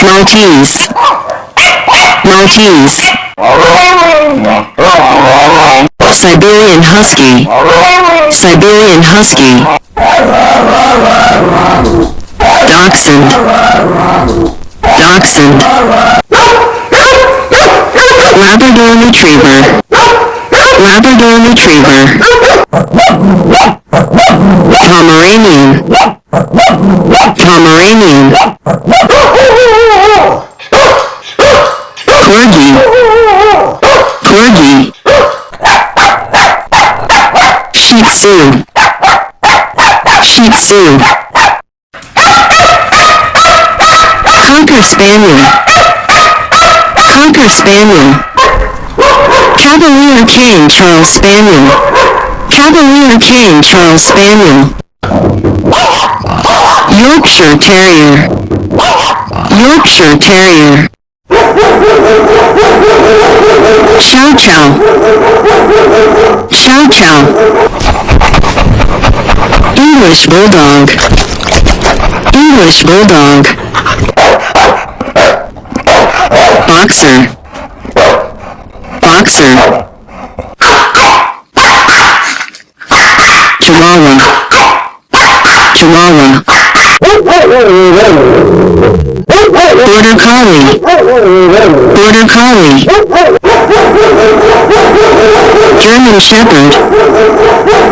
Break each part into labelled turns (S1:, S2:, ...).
S1: Maltese, Maltese. Siberian Husky, Siberian Husky. Dachshund, Dachshund. Labrador Retriever, Labrador Retriever. Pomeranian, Pomeranian. Corgi, Corgi. Shih Tzu, Shih Tzu. Cocker Spaniel, Cocker Spaniel. Cavalier King Charles Spaniel, Cavalier King Charles Spaniel. Yorkshire Terrier, Yorkshire Terrier. Chow Chow, Chow Chow. English Bulldog, English Bulldog. Boxer, Boxer. Chihuahua, Chihuahua. Border Collie, Border Collie. German Shepherd,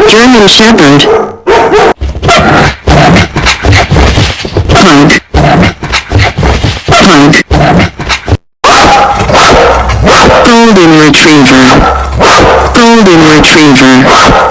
S1: German Shepherd. Pug, Pug. Golden Retriever, Golden Retriever.